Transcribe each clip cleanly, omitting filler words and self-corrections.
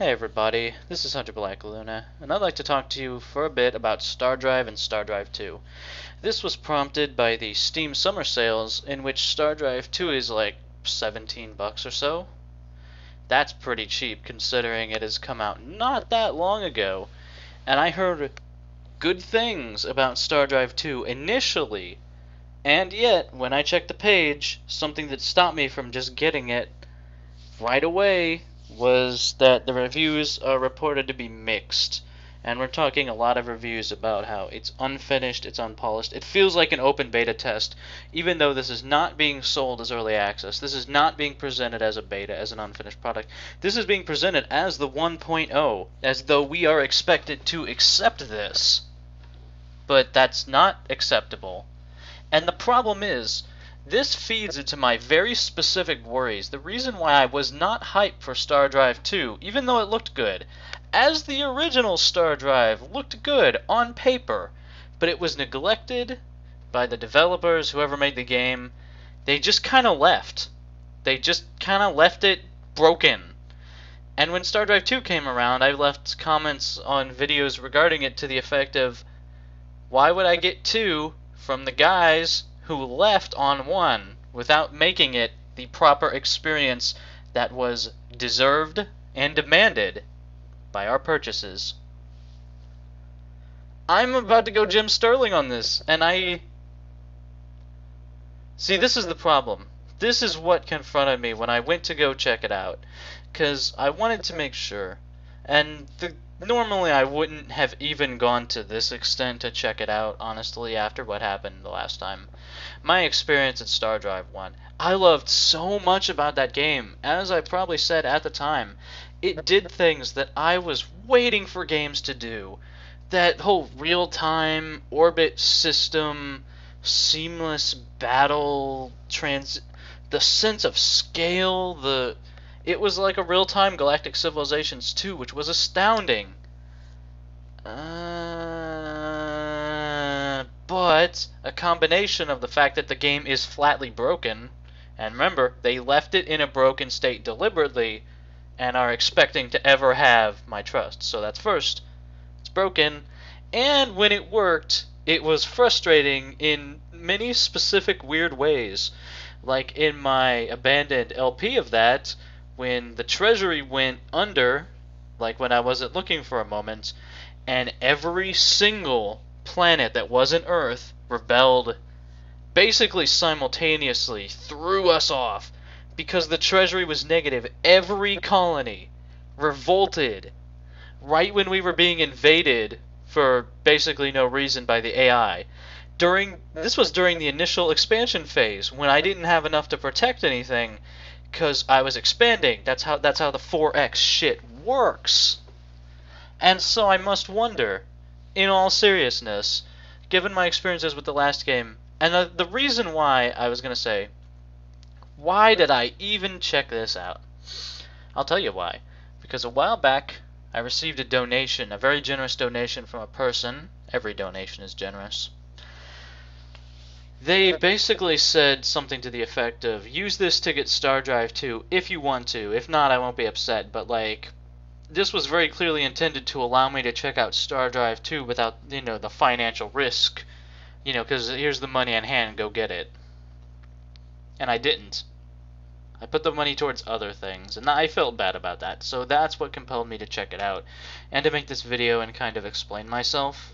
Hey everybody, this is Hunter Black Luna, and I'd like to talk to you for a bit about StarDrive and StarDrive 2. This was prompted by the Steam summer sales, in which StarDrive 2 is like $17 or so. That's pretty cheap considering it has come out not that long ago, and I heard good things about StarDrive 2 initially, and yet, when I checked the page, something that stopped me from just getting it right away was that the reviews are reported to be mixed. And we're talking a lot of reviews about how it's unfinished, it's unpolished. It feels like an open beta test, even though this is not being sold as early access. This is not being presented as a beta, as an unfinished product. This is being presented as the 1.0, as though we are expected to accept this. But that's not acceptable. And the problem is, this feeds into my very specific worries. The reason why I was not hyped for StarDrive 2, even though it looked good, as the original StarDrive looked good on paper, but it was neglected by the developers, whoever made the game. They just kind of left. They just kind of left it broken. And when StarDrive 2 came around, I left comments on videos regarding it to the effect of, why would I get 2 from the guys who left on 1 without making it the proper experience that was deserved and demanded by our purchases? I'm about to go Jim Sterling on this, and see, this is the problem. This is what confronted me when I went to go check it out, because I wanted to make sure, and normally I wouldn't have even gone to this extent to check it out, honestly, after what happened the last time. My experience at StarDrive 1, I loved so much about that game. As I probably said at the time, it did things that I was waiting for games to do. That whole real-time orbit system, seamless battle, the sense of scale, it was like a real-time Galactic Civilizations 2, which was astounding. But a combination of the fact that the game is flatly broken, and remember, they left it in a broken state deliberately, and are expecting to ever have my trust. So that's first. It's broken, and when it worked, it was frustrating in many specific weird ways. Like in my abandoned LP of that, when the treasury went under, like when I wasn't looking for a moment, and every single planet that wasn't Earth rebelled basically simultaneously, threw us off because the treasury was negative. Every colony revolted right when we were being invaded for basically no reason by the AI. This was during the initial expansion phase, when I didn't have enough to protect anything because I was expanding. That's how the 4X shit works. And so I must wonder, in all seriousness, given my experiences with the last game, and the reason why I was going to say, why did I even check this out? I'll tell you why. Because a while back, I received a donation, a very generous donation from a person. Every donation is generous. They basically said something to the effect of, use this to get StarDrive 2 if you want to. If not, I won't be upset. But, like, this was very clearly intended to allow me to check out StarDrive 2 without, the financial risk. Because here's the money on hand, go get it. And I didn't. I put the money towards other things, and I felt bad about that. So that's what compelled me to check it out, and to make this video and kind of explain myself.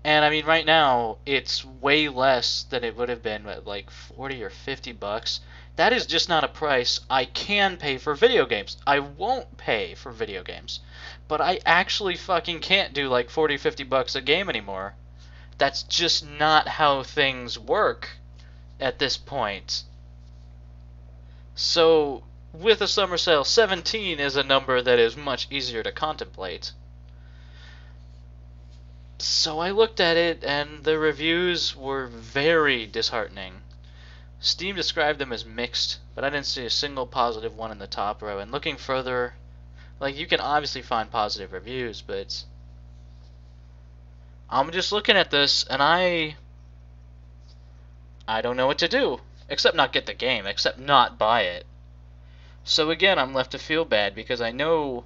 And I mean, right now, it's way less than it would have been, like 40 or 50 bucks. That is just not a price I can pay for video games. I won't pay for video games. But I actually fucking can't do like 40, 50 bucks a game anymore. That's just not how things work at this point. So, with a summer sale, 17 is a number that is much easier to contemplate. So I looked at it, and the reviews were very disheartening. Steam described them as mixed, but I didn't see a single positive one in the top row. And looking further, like, you can obviously find positive reviews, but I'm just looking at this, and I don't know what to do, except not get the game, except not buy it. So again, I'm left to feel bad because I know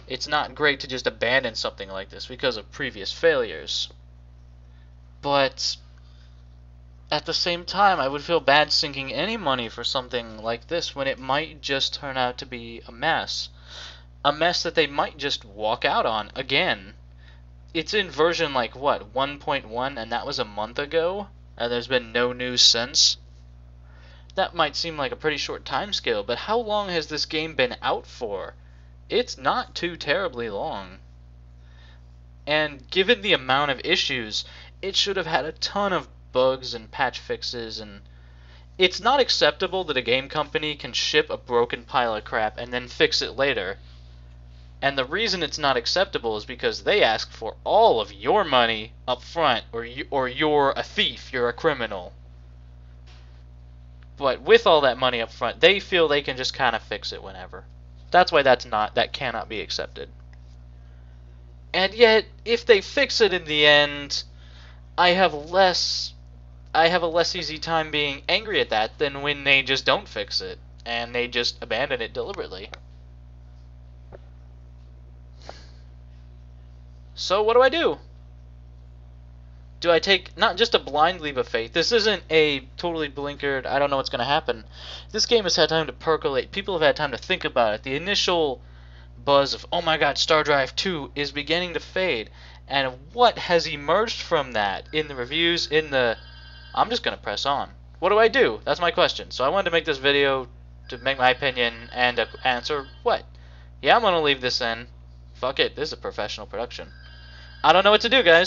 it's not great to just abandon something like this because of previous failures. But at the same time, I would feel bad sinking any money for something like this when it might just turn out to be a mess. A mess that they might just walk out on again. It's in version like what, 1.1, and that was a month ago, and there's been no news since. That might seem like a pretty short time scale, but how long has this game been out for? It's not too terribly long. And given the amount of issues, it should have had a ton of bugs and patch fixes, and it's not acceptable that a game company can ship a broken pile of crap and then fix it later. And the reason it's not acceptable is because they ask for all of your money up front, or you're a thief, you're a criminal. But with all that money up front, they feel they can just kind of fix it whenever. That's why that cannot be accepted. And yet, if they fix it in the end, I have a less easy time being angry at that than when they just don't fix it and they just abandon it deliberately. So what do? Do I take not just a blind leap of faith? This isn't a totally blinkered, I don't know what's going to happen. This game has had time to percolate. People have had time to think about it. The initial buzz of, oh my god, StarDrive 2 is beginning to fade. And what has emerged from that in the reviews, I'm just going to press on. What do? That's my question. So I wanted to make this video to make my opinion and answer what? Yeah, I'm going to leave this in. Fuck it, this is a professional production. I don't know what to do, guys.